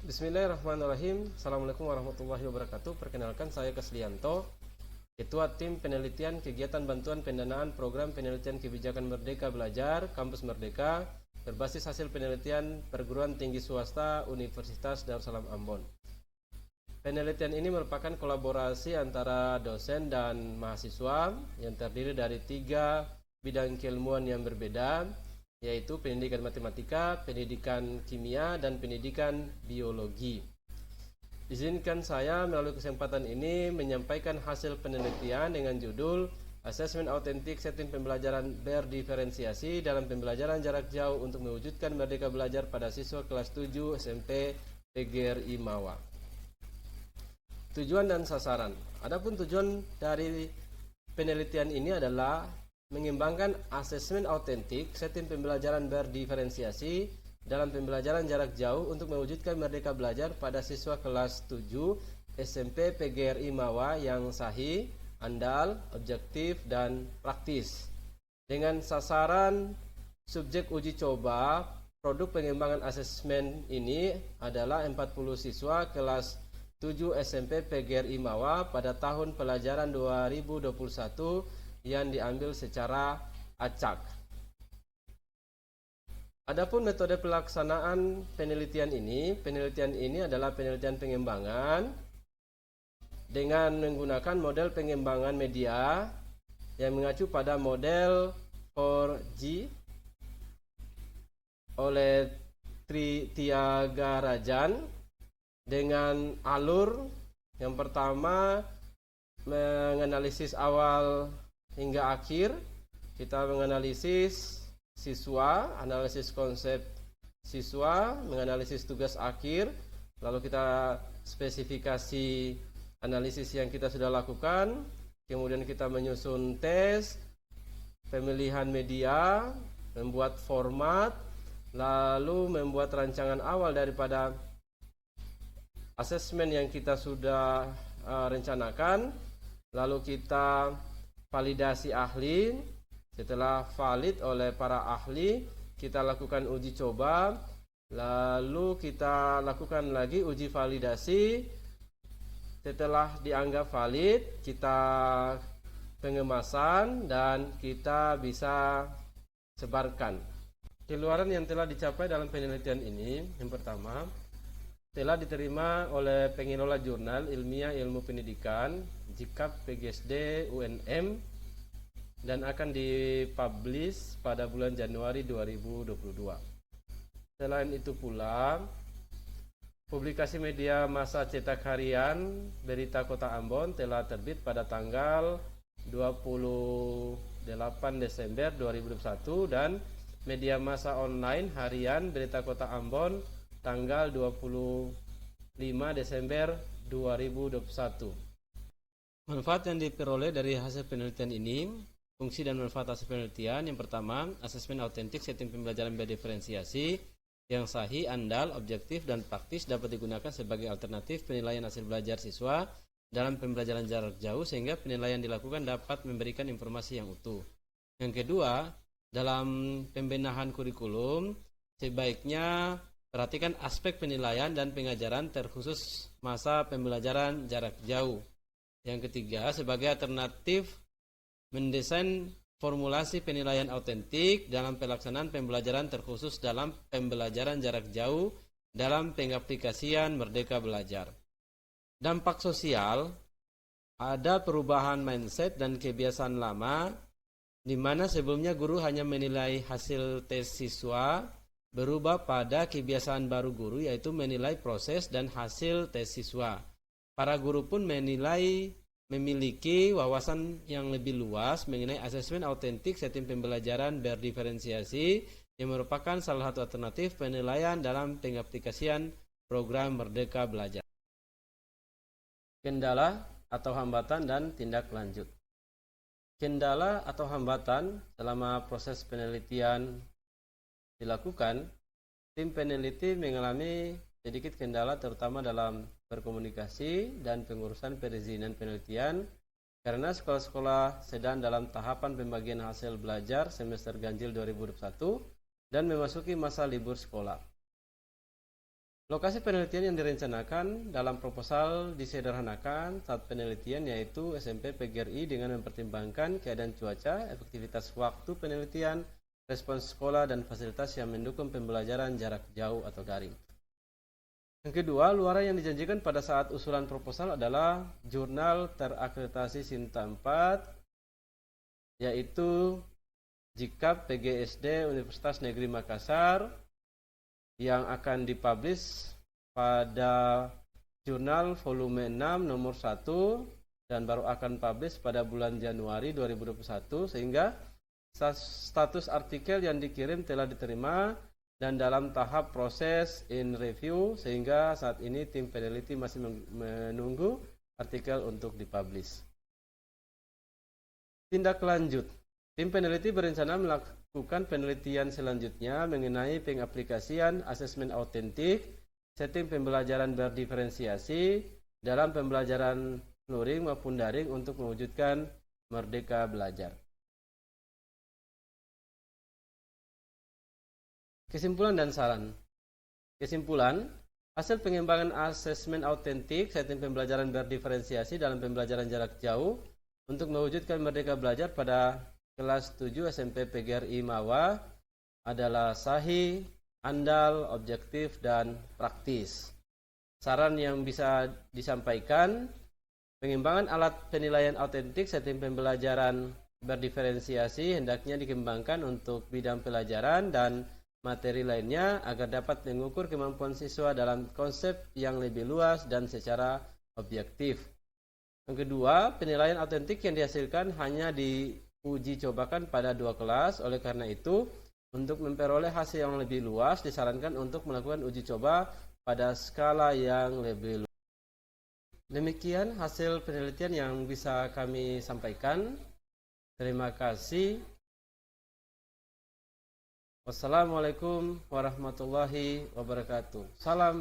Bismillahirrahmanirrahim. Assalamualaikum warahmatullahi wabarakatuh. Perkenalkan, saya Kaslianto, Ketua Tim Penelitian Kegiatan Bantuan Pendanaan Program Penelitian Kebijakan Merdeka Belajar Kampus Merdeka berbasis hasil penelitian perguruan tinggi swasta Universitas Darussalam Ambon. Penelitian ini merupakan kolaborasi antara dosen dan mahasiswa yang terdiri dari 3 bidang keilmuan yang berbeda, yaitu pendidikan matematika, pendidikan kimia, dan pendidikan biologi. Izinkan saya melalui kesempatan ini menyampaikan hasil penelitian dengan judul Asesmen Autentik Setting Pembelajaran Berdiferensiasi dalam Pembelajaran Jarak Jauh untuk Mewujudkan Merdeka Belajar pada Siswa Kelas 7 SMP PGRI Mawa. Tujuan dan sasaran. Adapun tujuan dari penelitian ini adalah mengembangkan asesmen autentik setting pembelajaran berdiferensiasi dalam pembelajaran jarak jauh untuk mewujudkan merdeka belajar pada siswa kelas 7 SMP PGRI Mawa yang sahih, andal, objektif, dan praktis. Dengan sasaran subjek uji coba, produk pengembangan asesmen ini adalah 40 siswa kelas 7 SMP PGRI Mawa pada tahun pelajaran 2021 yang diambil secara acak. Adapun metode pelaksanaan penelitian ini adalah penelitian pengembangan dengan menggunakan model pengembangan media yang mengacu pada model 4G oleh Thiagarajan dengan alur yang pertama menganalisis awal hingga akhir. Kita menganalisis siswa, analisis konsep siswa, menganalisis tugas akhir, lalu kita spesifikasi analisis yang kita sudah lakukan, kemudian kita menyusun tes, pemilihan media, membuat format, lalu membuat rancangan awal daripada asesmen yang kita sudah rencanakan, lalu kita validasi ahli. Setelah valid oleh para ahli, kita lakukan uji coba, lalu kita lakukan lagi uji validasi. Setelah dianggap valid, kita pengemasan dan kita bisa sebarkan. Keluaran yang telah dicapai dalam penelitian ini, yang pertama, telah diterima oleh pengelola jurnal ilmiah ilmu pendidikan JIKAP PGSD UNM dan akan dipublish pada bulan Januari 2022. Selain itu pula, publikasi media massa cetak harian Berita Kota Ambon telah terbit pada tanggal 28 Desember 2021 dan media massa online harian Berita Kota Ambon tanggal 25 Desember 2021. Manfaat yang diperoleh dari hasil penelitian ini, fungsi dan manfaat hasil penelitian. Yang pertama, asesmen autentik setting pembelajaran berdiferensiasi yang sahih, andal, objektif, dan praktis dapat digunakan sebagai alternatif penilaian hasil belajar siswa dalam pembelajaran jarak jauh sehingga penilaian dilakukan dapat memberikan informasi yang utuh. Yang kedua, dalam pembenahan kurikulum, sebaiknya perhatikan aspek penilaian dan pengajaran terkhusus masa pembelajaran jarak jauh. Yang ketiga, sebagai alternatif mendesain formulasi penilaian autentik dalam pelaksanaan pembelajaran terkhusus dalam pembelajaran jarak jauh dalam pengaplikasian Merdeka Belajar. Dampak sosial, ada perubahan mindset dan kebiasaan lama di mana sebelumnya guru hanya menilai hasil tes siswa, berubah pada kebiasaan baru guru yaitu menilai proses dan hasil tes siswa. Para guru pun memiliki wawasan yang lebih luas mengenai asesmen autentik setting pembelajaran berdiferensiasi yang merupakan salah satu alternatif penilaian dalam pengaplikasian program Merdeka Belajar. Kendala atau hambatan dan tindak lanjut. Kendala atau hambatan selama proses penelitian dilakukan, tim peneliti mengalami sedikit kendala terutama dalam berkomunikasi dan pengurusan perizinan penelitian karena sekolah-sekolah sedang dalam tahapan pembagian hasil belajar semester ganjil 2021 dan memasuki masa libur sekolah. Lokasi penelitian yang direncanakan dalam proposal disederhanakan saat penelitian yaitu SMP PGRI dengan mempertimbangkan keadaan cuaca, efektivitas waktu penelitian, respons sekolah, dan fasilitas yang mendukung pembelajaran jarak jauh atau daring. Yang kedua, luaran yang dijanjikan pada saat usulan proposal adalah jurnal terakreditasi Sinta 4, yaitu JIKAP PGSD Universitas Negeri Makassar, yang akan dipublish pada jurnal volume 6 nomor 1 dan baru akan publish pada bulan Januari 2021, sehingga status artikel yang dikirim telah diterima dan dalam tahap proses in review, sehingga saat ini tim peneliti masih menunggu artikel untuk dipublish. Tindak lanjut, tim peneliti berencana melakukan penelitian selanjutnya mengenai pengaplikasian asesmen autentik, setting pembelajaran berdiferensiasi dalam pembelajaran luring maupun daring untuk mewujudkan merdeka belajar. Kesimpulan dan saran. Kesimpulan, hasil pengembangan asesmen autentik, setting pembelajaran berdiferensiasi dalam pembelajaran jarak jauh untuk mewujudkan merdeka belajar pada kelas 7 SMP PGRI Mawa adalah sahih, andal, objektif, dan praktis. Saran yang bisa disampaikan, pengembangan alat penilaian autentik setting pembelajaran berdiferensiasi hendaknya dikembangkan untuk bidang pelajaran dan materi lainnya agar dapat mengukur kemampuan siswa dalam konsep yang lebih luas dan secara objektif. Yang kedua, penilaian autentik yang dihasilkan hanya diuji cobakan pada 2 kelas. Oleh karena itu, untuk memperoleh hasil yang lebih luas, disarankan untuk melakukan uji coba pada skala yang lebih luas. Demikian hasil penelitian yang bisa kami sampaikan. Terima kasih. Wassalamualaikum warahmatullahi wabarakatuh. Salam